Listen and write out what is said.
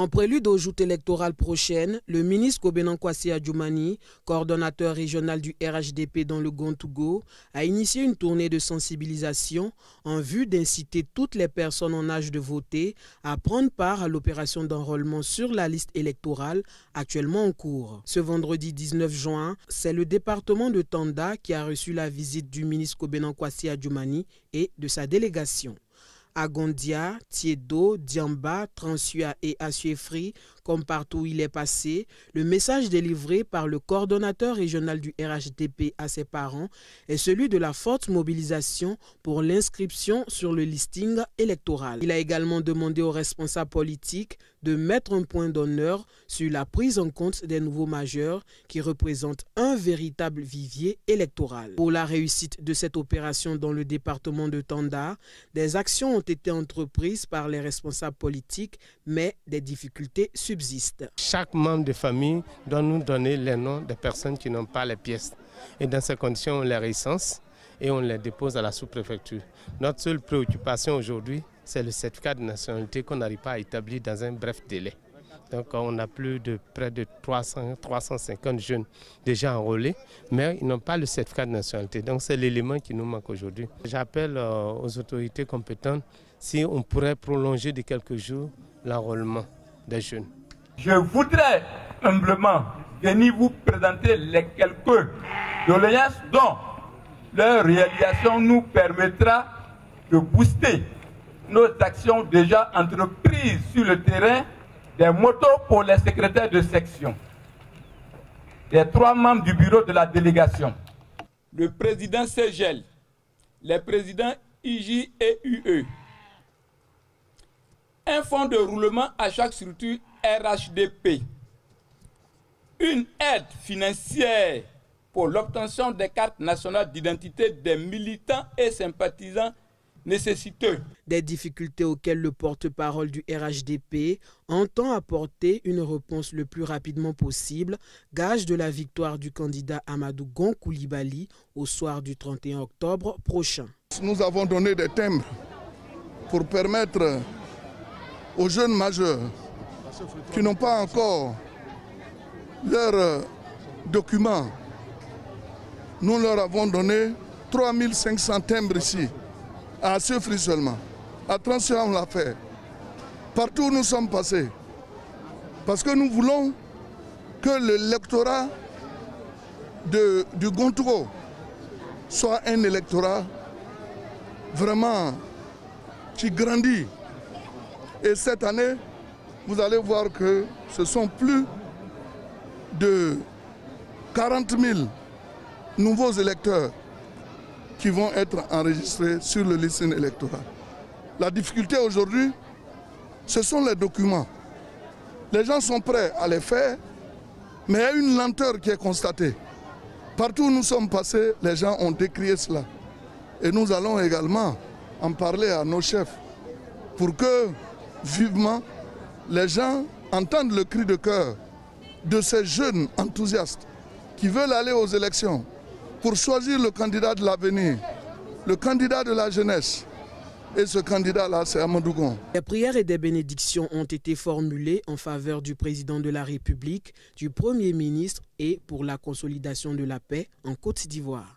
En prélude aux joutes électorales prochaines, le ministre Kobenan Kwasi Adjoumani, coordonnateur régional du RHDP dans le Gontougo, a initié une tournée de sensibilisation en vue d'inciter toutes les personnes en âge de voter à prendre part à l'opération d'enrôlement sur la liste électorale actuellement en cours. Ce vendredi 19 juin, c'est le département de Tanda qui a reçu la visite du ministre Kobenan Kwasi Adjoumani et de sa délégation. À Gondia, Tiedo, Diamba, Transua et Assuefri, comme partout où il est passé, le message délivré par le coordonnateur régional du RHDP à ses parents est celui de la forte mobilisation pour l'inscription sur le listing électoral. Il a également demandé aux responsables politiques de mettre un point d'honneur sur la prise en compte des nouveaux majeurs qui représentent un véritable vivier électoral. Pour la réussite de cette opération dans le département de Tanda, des actions ont été entreprises par les responsables politiques, mais des difficultés subsistent. Chaque membre de famille doit nous donner les noms des personnes qui n'ont pas les pièces. Et dans ces conditions, on les recense et on les dépose à la sous-préfecture. Notre seule préoccupation aujourd'hui, c'est le certificat de nationalité qu'on n'arrive pas à établir dans un bref délai. Donc on a plus de près de 350 jeunes déjà enrôlés, mais ils n'ont pas le certificat de nationalité. Donc c'est l'élément qui nous manque aujourd'hui. J'appelle aux autorités compétentes si on pourrait prolonger de quelques jours l'enrôlement des jeunes. Je voudrais humblement venir vous présenter les quelques doléances dont leur réalisation nous permettra de booster nos actions déjà entreprises sur le terrain, des motos pour les secrétaires de section, les 3 membres du bureau de la délégation, le président CEGEL, les présidents IJ et UE, un fonds de roulement à chaque structure RHDP, une aide financière pour l'obtention des cartes nationales d'identité des militants et sympathisants nécessiteux. Des difficultés auxquelles le porte-parole du RHDP entend apporter une réponse le plus rapidement possible, gage de la victoire du candidat Amadou Gon Coulibaly au soir du 31 octobre prochain. Nous avons donné des timbres pour permettre aux jeunes majeurs qui n'ont pas encore leurs documents. Nous leur avons donné 3500 timbres ici, à Assuefri seulement. À Transua, on l'a fait. Partout où nous sommes passés. Parce que nous voulons que l'électorat du Gontougo soit un électorat vraiment qui grandit. Et cette année, vous allez voir que ce sont plus de 40 000 nouveaux électeurs qui vont être enregistrés sur le listing électoral. La difficulté aujourd'hui, ce sont les documents. Les gens sont prêts à les faire, mais il y a une lenteur qui est constatée. Partout où nous sommes passés, les gens ont décrié cela. Et nous allons également en parler à nos chefs pour que, vivement, les gens entendent le cri de cœur de ces jeunes enthousiastes qui veulent aller aux élections pour choisir le candidat de l'avenir, le candidat de la jeunesse. Et ce candidat-là, c'est Amadou Gon. Des prières et des bénédictions ont été formulées en faveur du président de la République, du Premier ministre et pour la consolidation de la paix en Côte d'Ivoire.